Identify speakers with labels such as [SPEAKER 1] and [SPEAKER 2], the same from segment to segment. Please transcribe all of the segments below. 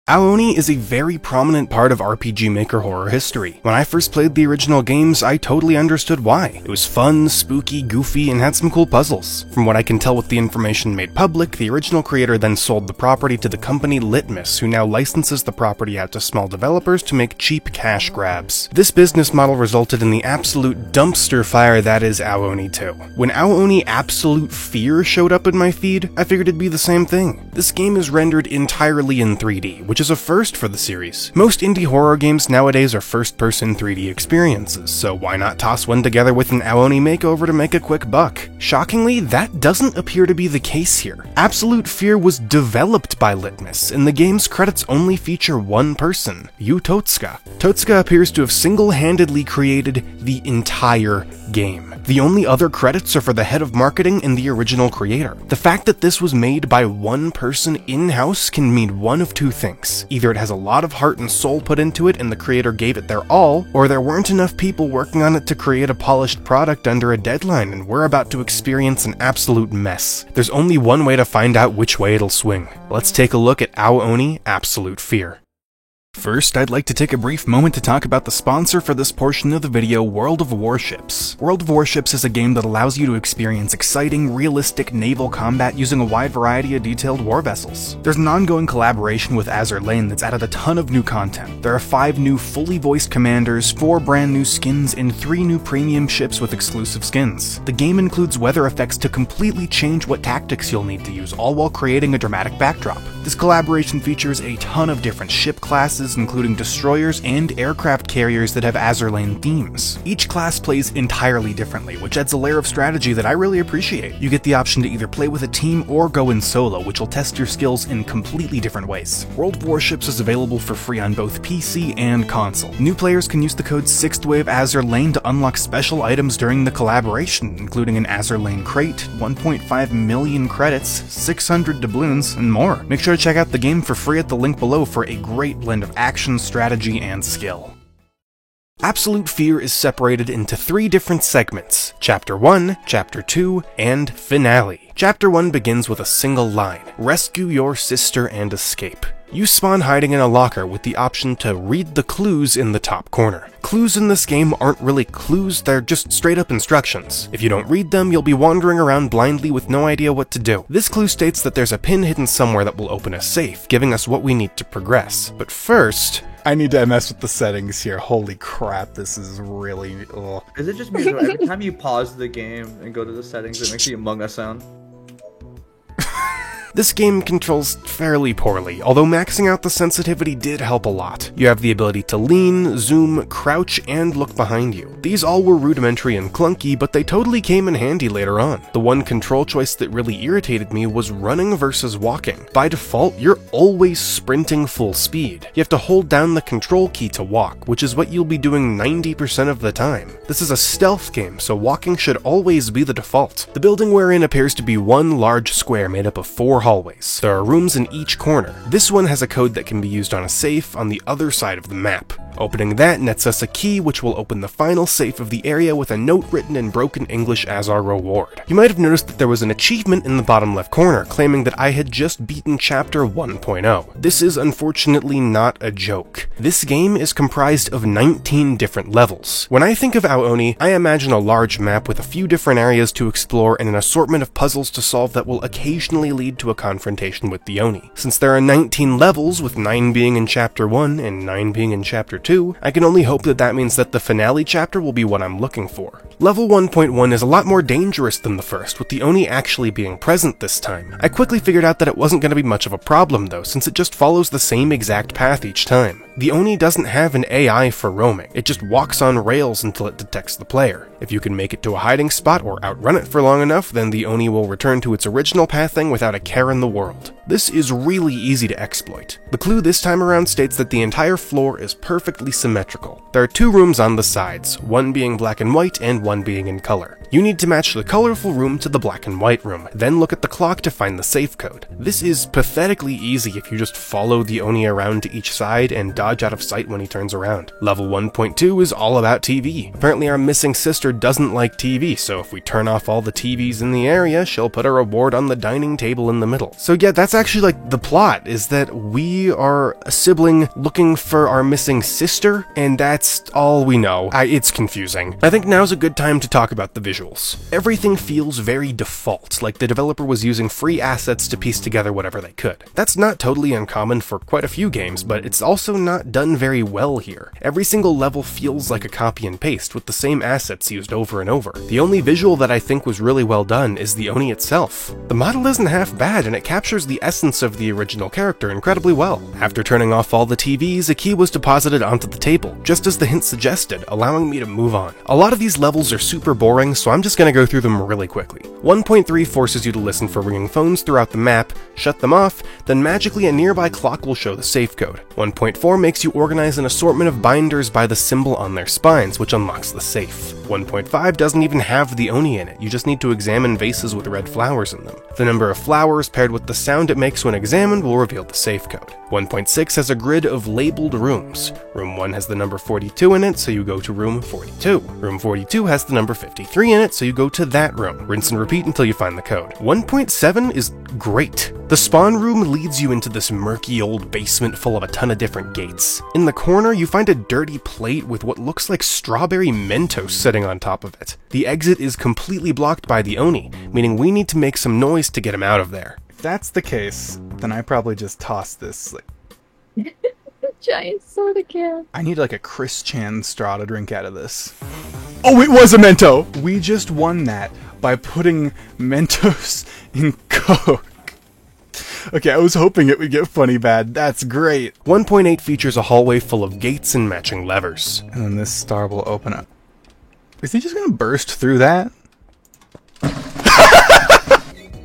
[SPEAKER 1] Ao-Oni is a very prominent part of RPG Maker horror history. When I first played the original games, I totally understood why. It was fun, spooky, goofy, and had some cool puzzles. From what I can tell with the information made public, the original creator then sold the property to the company Litmus, who now licenses the property out to small developers to make cheap cash grabs. This business model resulted in the absolute dumpster fire that is Ao-Oni 2. When Ao-Oni Absolute Fear showed up in my feed, I figured it'd be the same thing. This game is rendered entirely in 3D, which is a first for the series. Most indie horror games nowadays are first-person 3D experiences, so why not toss one together with an Ao-Oni makeover to make a quick buck? Shockingly, that doesn't appear to be the case here. Absolute Fear was developed by Litmus, and the game's credits only feature one person, Yu Totsuka. Totsuka appears to have single-handedly created the entire game. The only other credits are for the head of marketing and the original creator. The fact that this was made by one person in-house can mean one of two things. Either it has a lot of heart and soul put into it and the creator gave it their all, or there weren't enough people working on it to create a polished product under a deadline and we're about to experience an absolute mess. There's only one way to find out which way it'll swing. Let's take a look at Ao-Oni Absolute Fear. First, I'd like to take a brief moment to talk about the sponsor for this portion of the video, World of Warships. World of Warships is a game that allows you to experience exciting, realistic naval combat using a wide variety of detailed war vessels. There's an ongoing collaboration with Azur Lane that's added a ton of new content. There are 5 new fully voiced commanders, 4 brand new skins, and 3 new premium ships with exclusive skins. The game includes weather effects to completely change what tactics you'll need to use, all while creating a dramatic backdrop. This collaboration features a ton of different ship classes, including destroyers and aircraft carriers that have Azur Lane themes. Each class plays entirely differently, which adds a layer of strategy that I really appreciate. You get the option to either play with a team or go in solo, which will test your skills in completely different ways. World of Warships is available for free on both PC and console. New players can use the code 6thWave Azur Lane to unlock special items during the collaboration, including an Azur Lane crate, 1.5 million credits, 600 doubloons, and more. Make sure to check out the game for free at the link below for a great blend of action, strategy, and skill. Absolute Fear is separated into 3 different segments: Chapter 1, Chapter 2, and Finale. Chapter 1 begins with a single line: rescue your sister and escape. You spawn hiding in a locker with the option to read the clues in the top corner. Clues in this game aren't really clues, they're just straight up instructions. If you don't read them, you'll be wandering around blindly with no idea what to do. This clue states that there's a pin hidden somewhere that will open a safe, giving us what we need to progress. But first, I need to mess with the settings here. Holy crap, this is really... ugh.
[SPEAKER 2] Is it just me that every time you pause the game and go to the settings, it makes the Among Us sound?
[SPEAKER 1] This game controls fairly poorly, although maxing out the sensitivity did help a lot. You have the ability to lean, zoom, crouch, and look behind you. These all were rudimentary and clunky, but they totally came in handy later on. The one control choice that really irritated me was running versus walking. By default, you're always sprinting full speed. You have to hold down the control key to walk, which is what you'll be doing 90% of the time. This is a stealth game, so walking should always be the default. The building we're in appears to be one large square made up of 4 hallways. There are rooms in each corner. This one has a code that can be used on a safe on the other side of the map. Opening that nets us a key which will open the final safe of the area with a note written in broken English as our reward. You might have noticed that there was an achievement in the bottom left corner claiming that I had just beaten Chapter 1.0. This is unfortunately not a joke. This game is comprised of 19 different levels. When I think of Ao-Oni, I imagine a large map with a few different areas to explore and an assortment of puzzles to solve that will occasionally lead to a confrontation with the Oni. Since there are 19 levels, with 9 being in Chapter 1 and 9 being in Chapter 2, I can only hope that that means that the finale chapter will be what I'm looking for. Level 1.1 is a lot more dangerous than the first, with the Oni actually being present this time. I quickly figured out that it wasn't going to be much of a problem though, since it just follows the same exact path each time. The Oni doesn't have an AI for roaming, it just walks on rails until it detects the player. If you can make it to a hiding spot or outrun it for long enough, then the Oni will return to its original pathing without a care in the world. This is really easy to exploit. The clue this time around states that the entire floor is perfectly symmetrical. There are 2 rooms on the sides, one being black and white and one being in color. You need to match the colorful room to the black and white room, then look at the clock to find the safe code. This is pathetically easy if you just follow the Oni around to each side and dodge out of sight when he turns around. Level 1.2 is all about TV. Apparently our missing sister doesn't like TV, so if we turn off all the TVs in the area, she'll put a reward on the dining table in the middle. So yeah, that's actually like the plot, is that we are a sibling looking for our missing sister, and that's all we know. It's confusing. I think now's a good time to talk about the visuals. Everything feels very default, like the developer was using free assets to piece together whatever they could. That's not totally uncommon for quite a few games, but it's also not done very well here. Every single level feels like a copy and paste, with the same assets used over and over. The only visual that I think was really well done is the Oni itself. The model isn't half bad, and it captures the essence of the original character incredibly well. After turning off all the TVs, a key was deposited onto the table, just as the hint suggested, allowing me to move on. A lot of these levels are super boring, so I'm just gonna go through them really quickly. 1.3 forces you to listen for ringing phones throughout the map, shut them off, then magically a nearby clock will show the safe code. 1.4 makes you organize an assortment of binders by the symbol on their spines, which unlocks the safe. 1.5 doesn't even have the Oni in it, you just need to examine vases with red flowers in them. The number of flowers paired with the sound it makes when examined will reveal the safe code. 1.6 has a grid of labeled rooms. Room 1 has the number 42 in it, so you go to room 42. Room 42 has the number 53 in it, so you go to that room. Rinse and repeat until you find the code. 1.7 is great. The spawn room leads you into this murky old basement full of a ton of different gates. In the corner, you find a dirty plate with what looks like strawberry Mentos sitting on top of it. The exit is completely blocked by the Oni, meaning we need to make some noise to get him out of there.
[SPEAKER 3] If that's the case, then I probably just toss this,
[SPEAKER 4] Giant soda can.
[SPEAKER 3] I need like a Chris Chan straw to drink out of this. Oh, it was a Mento! We just won that by putting Mentos in Coke. Okay, I was hoping it would get funny bad. That's great.
[SPEAKER 1] 1.8 features a hallway full of gates and matching levers.
[SPEAKER 3] And then this star will open up. Is he just gonna burst through that?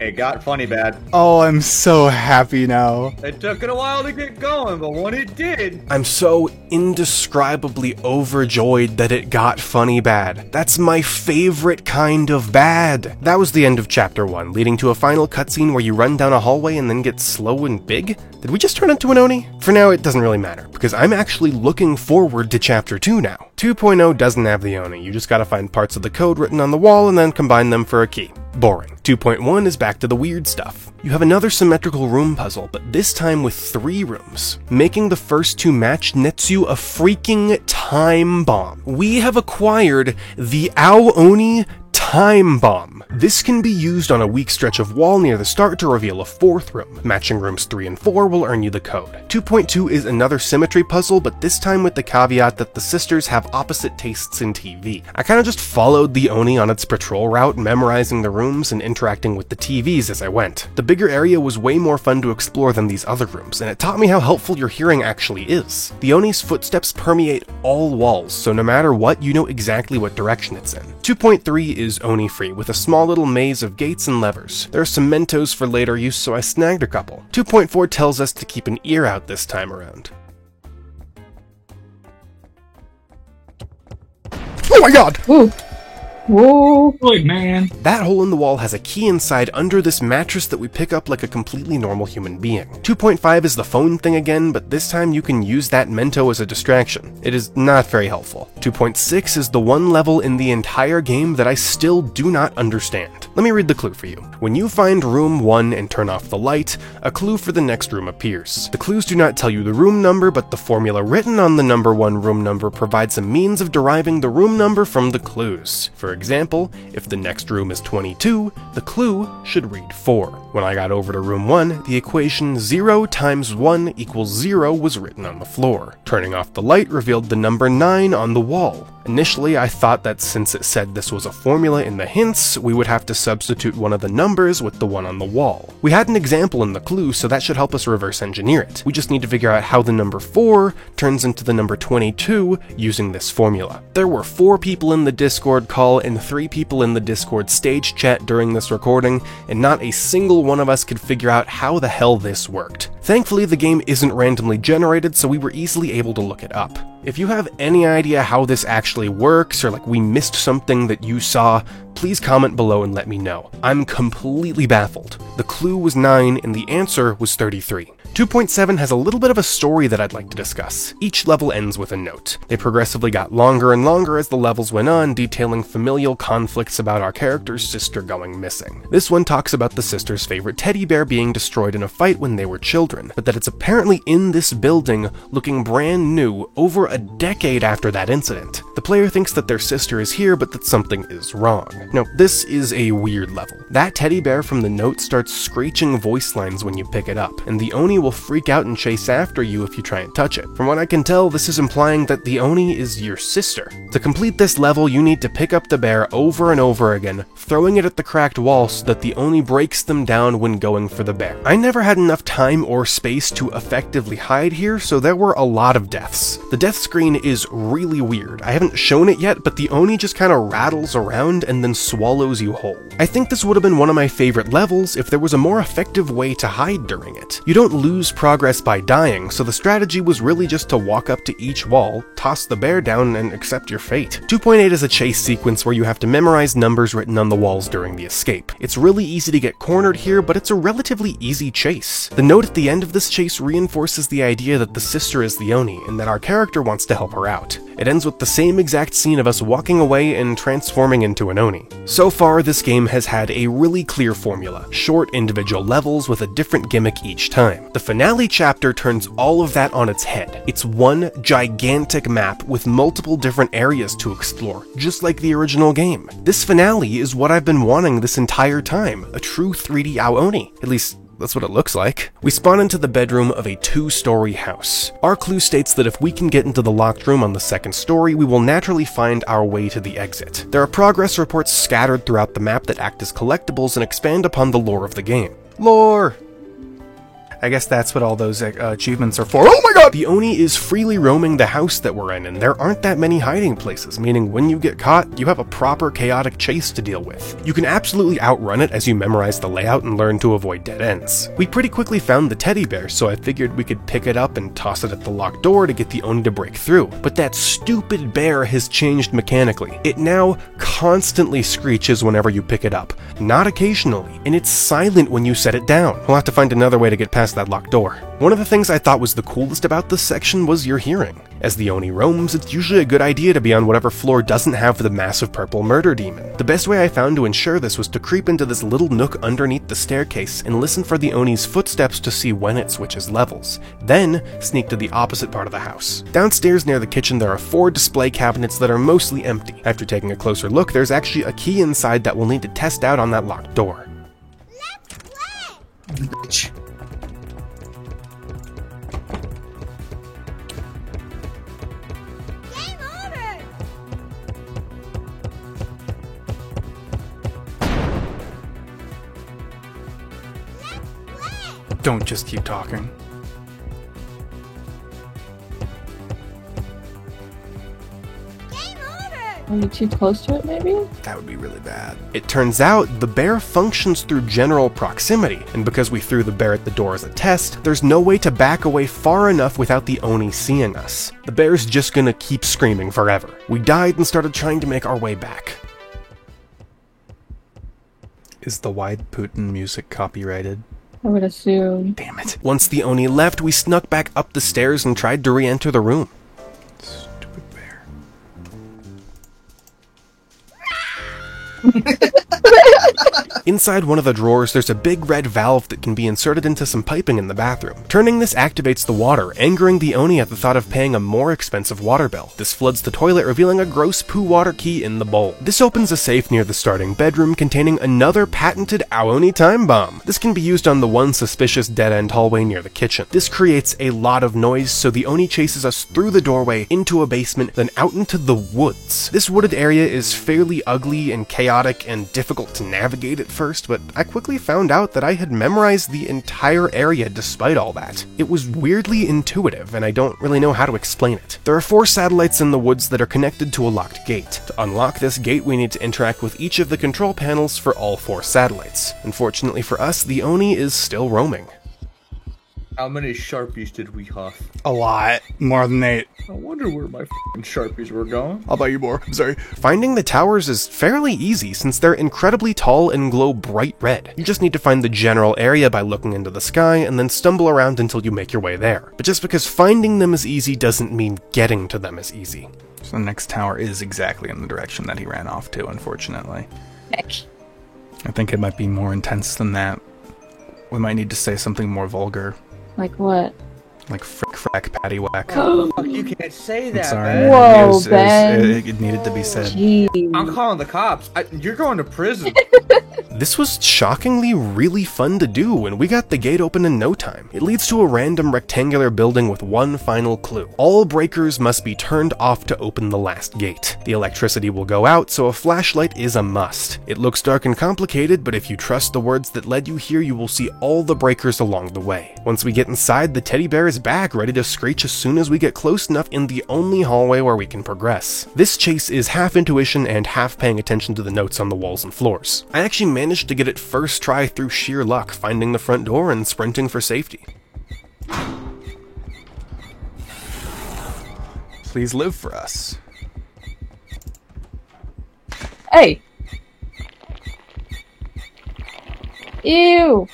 [SPEAKER 2] It got funny bad.
[SPEAKER 3] Oh, I'm so happy now.
[SPEAKER 2] It took it a while to get going, but when it did...
[SPEAKER 1] I'm so indescribably overjoyed that it got funny bad. That's my favorite kind of bad. That was the end of Chapter 1, leading to a final cutscene where you run down a hallway and then get slow and big? Did we just turn into an Oni? For now, it doesn't really matter, because I'm actually looking forward to Chapter 2 now. 2.0 doesn't have the Oni, you just gotta find parts of the code written on the wall and then combine them for a key. Boring. 2.1 is back to the weird stuff. You have another symmetrical room puzzle, but this time with 3 rooms. Making the first 2 match nets you a freaking time bomb. We have acquired the Ao Oni Time Bomb. This can be used on a weak stretch of wall near the start to reveal a 4th room. Matching rooms 3 and 4 will earn you the code. 2.2 is another symmetry puzzle, but this time with the caveat that the sisters have opposite tastes in TV. I kinda just followed the Oni on its patrol route, memorizing the rooms and interacting with the TVs as I went. The bigger area was way more fun to explore than these other rooms, and it taught me how helpful your hearing actually is. The Oni's footsteps permeate all walls, so no matter what, you know exactly what direction it's in. 2.3 is Oni free, with a small little maze of gates and levers. There are some Mentos for later use, so I snagged a couple. 2.4 tells us to keep an ear out this time around.
[SPEAKER 3] Oh my god!
[SPEAKER 4] Ooh. Whoa.
[SPEAKER 5] Good man.
[SPEAKER 1] That hole in the wall has a key inside under this mattress that we pick up like a completely normal human being. 2.5 is the phone thing again, but this time you can use that Mento as a distraction. It is not very helpful. 2.6 is the one level in the entire game that I still do not understand. Let me read the clue for you. When you find room 1 and turn off the light, a clue for the next room appears. The clues do not tell you the room number, but the formula written on the number 1 room number provides a means of deriving the room number from the clues. For example, if the next room is 22, the clue should read 4. When I got over to room 1, the equation 0 times 1 equals 0 was written on the floor. Turning off the light revealed the number 9 on the wall. Initially, I thought that since it said this was a formula in the hints, we would have to substitute one of the numbers with the one on the wall. We had an example in the clue, so that should help us reverse engineer it. We just need to figure out how the number 4 turns into the number 22 using this formula. There were 4 people in the Discord call and 3 people in the Discord stage chat during this recording, and not a single one of us could figure out how the hell this worked. Thankfully, the game isn't randomly generated, so we were easily able to look it up. If you have any idea how this actually works, or like we missed something that you saw, please comment below and let me know. I'm completely baffled. The clue was 9 and the answer was 33. 2.7 has a little bit of a story that I'd like to discuss. Each level ends with a note. They progressively got longer and longer as the levels went on, detailing familial conflicts about our character's sister going missing. This one talks about the sister's favorite teddy bear being destroyed in a fight when they were children, but that it's apparently in this building, looking brand new, over a decade after that incident. The player thinks that their sister is here, but that something is wrong. Now, this is a weird level. That teddy bear from the note starts screeching voice lines when you pick it up, and the Oni will freak out and chase after you if you try and touch it. From what I can tell, this is implying that the Oni is your sister. To complete this level, you need to pick up the bear over and over again, throwing it at the cracked wall so that the Oni breaks them down when going for the bear. I never had enough time or space to effectively hide here, so there were a lot of deaths. The death screen is really weird. I haven't shown it yet, but the Oni just kind of rattles around and then swallows you whole. I think this would have been one of my favorite levels if there was a more effective way to hide during it. You don't lose progress by dying, so the strategy was really just to walk up to each wall, toss the bear down, and accept your fate. 2.8 is a chase sequence where you have to memorize numbers written on the walls during the escape. It's really easy to get cornered here, but it's a relatively easy chase. The note at the end of this chase reinforces the idea that the sister is the Oni, and that our character wants to help her out. It ends with the same exact scene of us walking away and transforming into an Oni. So far, this game has had a really clear formula, short individual levels with a different gimmick each time. The finale chapter turns all of that on its head. It's one gigantic map with multiple different areas to explore, just like the original game. This finale is what I've been wanting this entire time, a true 3D Ao Oni. At least, that's what it looks like. We spawn into the bedroom of a 2-story house. Our clue states that if we can get into the locked room on the 2nd story, we will naturally find our way to the exit. There are progress reports scattered throughout the map that act as collectibles and expand upon the lore of the game. Lore! I guess that's what all those achievements are for. Oh my god! The Oni is freely roaming the house that we're in, and there aren't that many hiding places, meaning when you get caught, you have a proper chaotic chase to deal with. You can absolutely outrun it as you memorize the layout and learn to avoid dead ends. We pretty quickly found the teddy bear, so I figured we could pick it up and toss it at the locked door to get the Oni to break through. But that stupid bear has changed mechanically. It now constantly screeches whenever you pick it up, not occasionally, and it's silent when you set it down. We'll have to find another way to get past that locked door. One of the things I thought was the coolest about this section was your hearing. As the Oni roams, it's usually a good idea to be on whatever floor doesn't have the massive purple murder demon. The best way I found to ensure this was to creep into this little nook underneath the staircase and listen for the Oni's footsteps to see when it switches levels. Then, sneak to the opposite part of the house. Downstairs near the kitchen there are 4 display cabinets that are mostly empty. After taking a closer look, there's actually a key inside that we'll need to test out on that locked door.
[SPEAKER 2] Bitch.
[SPEAKER 3] Don't just keep talking.
[SPEAKER 4] Are you too close to it, maybe?
[SPEAKER 3] That would be really bad.
[SPEAKER 1] It turns out the bear functions through general proximity, and because we threw the bear at the door as a test, there's no way to back away far enough without the Oni seeing us. The bear's just gonna keep screaming forever. We died and started trying to make our way back.
[SPEAKER 3] Is the Wide Putin music copyrighted?
[SPEAKER 4] I would assume.
[SPEAKER 3] Damn it.
[SPEAKER 1] Once the Oni left, we snuck back up the stairs and tried to re-enter the room.
[SPEAKER 3] Stupid bear.
[SPEAKER 1] Inside one of the drawers, there's a big red valve that can be inserted into some piping in the bathroom. Turning this activates the water, angering the Oni at the thought of paying a more expensive water bill. This floods the toilet, revealing a gross poo water key in the bowl. This opens a safe near the starting bedroom containing another patented Ao Oni time bomb. This can be used on the one suspicious dead-end hallway near the kitchen. This creates a lot of noise, so the Oni chases us through the doorway, into a basement, then out into the woods. This wooded area is fairly ugly and chaotic and difficult to navigate at first, but I quickly found out that I had memorized the entire area despite all that. It was weirdly intuitive, and I don't really know how to explain it. There are 4 satellites in the woods that are connected to a locked gate. To unlock this gate, we need to interact with each of the control panels for all 4 satellites. Unfortunately for us, the Oni is still roaming.
[SPEAKER 2] How many Sharpies did we huff?
[SPEAKER 3] A lot. More than 8.
[SPEAKER 2] I wonder where my f***ing Sharpies were going.
[SPEAKER 3] I'll buy you more. I'm sorry.
[SPEAKER 1] Finding the towers is fairly easy since they're incredibly tall and glow bright red. You just need to find the general area by looking into the sky and then stumble around until you make your way there. But just because finding them is easy doesn't mean getting to them is easy.
[SPEAKER 3] So the next tower is exactly in the direction that he ran off to, unfortunately.
[SPEAKER 4] Heck.
[SPEAKER 3] I think it might be more intense than that. We might need to say something more vulgar.
[SPEAKER 4] Like what?
[SPEAKER 3] Like frick frack patty whack.
[SPEAKER 2] Fuck, you can't say
[SPEAKER 3] I'm
[SPEAKER 2] that,
[SPEAKER 3] sorry.
[SPEAKER 2] man.
[SPEAKER 4] Whoa,
[SPEAKER 3] It
[SPEAKER 4] Ben.
[SPEAKER 3] it needed to be said.
[SPEAKER 4] Jeez.
[SPEAKER 2] I'm calling the cops. You're going to prison.
[SPEAKER 1] This was shockingly really fun to do, and we got the gate open in no time. It leads to a random rectangular building with one final clue. All breakers must be turned off to open the last gate. The electricity will go out, so a flashlight is a must. It looks dark and complicated, but if you trust the words that led you here, you will see all the breakers along the way. Once we get inside, the teddy bear is back, ready to screech as soon as we get close enough in the only hallway where we can progress. This chase is half intuition and half paying attention to the notes on the walls and floors. I actually managed to get it first try through sheer luck, finding the front door and sprinting for safety.
[SPEAKER 3] Please live for us.
[SPEAKER 4] Hey! Ew!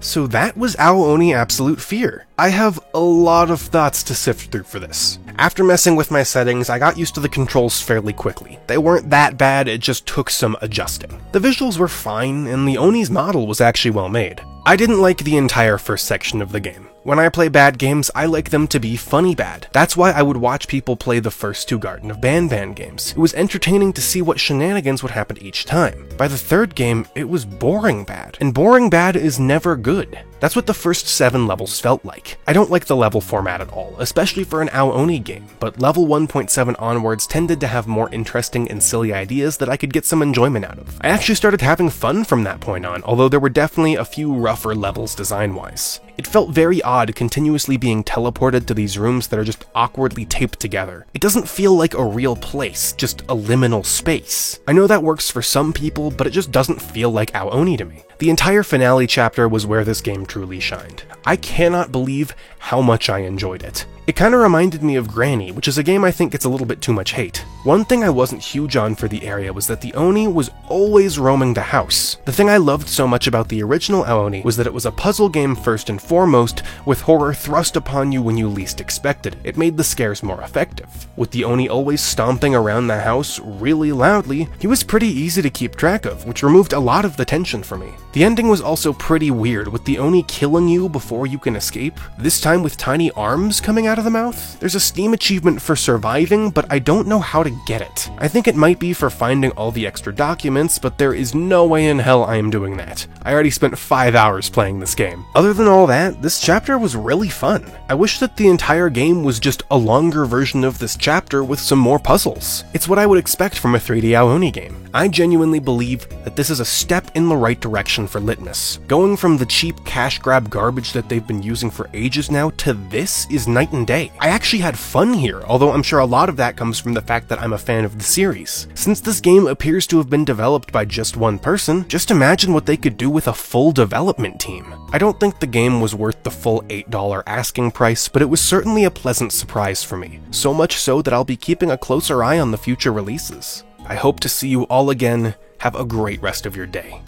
[SPEAKER 1] So that was Ao Oni Absolute Fear. I have a lot of thoughts to sift through for this. After messing with my settings, I got used to the controls fairly quickly. They weren't that bad, it just took some adjusting. The visuals were fine, and the Oni's model was actually well made. I didn't like the entire first section of the game. When I play bad games, I like them to be funny bad. That's why I would watch people play the first 2 Garten of Banban games. It was entertaining to see what shenanigans would happen each time. By the 3rd game, it was boring bad. And boring bad is never good. That's what the first 7 levels felt like. I don't like the level format at all, especially for an Ao Oni game, but level 1.7 onwards tended to have more interesting and silly ideas that I could get some enjoyment out of. I actually started having fun from that point on, although there were definitely a few rougher levels design-wise. It felt very odd continuously being teleported to these rooms that are just awkwardly taped together. It doesn't feel like a real place, just a liminal space. I know that works for some people, but it just doesn't feel like Ao Oni to me. The entire finale chapter was where this game truly shined. I cannot believe how much I enjoyed it. It kinda reminded me of Granny, which is a game I think gets a little bit too much hate. One thing I wasn't huge on for the area was that the Oni was always roaming the house. The thing I loved so much about the original Ao Oni was that it was a puzzle game first and foremost, with horror thrust upon you when you least expected it. It made the scares more effective. With the Oni always stomping around the house really loudly, he was pretty easy to keep track of, which removed a lot of the tension for me. The ending was also pretty weird, with the Oni killing you before you can escape, this time with tiny arms coming out of the mouth. There's a Steam achievement for surviving, but I don't know how to get it. I think it might be for finding all the extra documents, but there is no way in hell I am doing that. I already spent 5 hours playing this game. Other than all that, this chapter was really fun. I wish that the entire game was just a longer version of this chapter with some more puzzles. It's what I would expect from a 3D Ao Oni game. I genuinely believe that this is a step in the right direction for Litmus. Going from the cheap cash grab garbage that they've been using for ages now to this is night and day. I actually had fun here, although I'm sure a lot of that comes from the fact that I'm a fan of the series. Since this game appears to have been developed by just one person, just imagine what they could do with a full development team. I don't think the game was worth the full $8 asking price, but it was certainly a pleasant surprise for me. So much so that I'll be keeping a closer eye on the future releases. I hope to see you all again. Have a great rest of your day.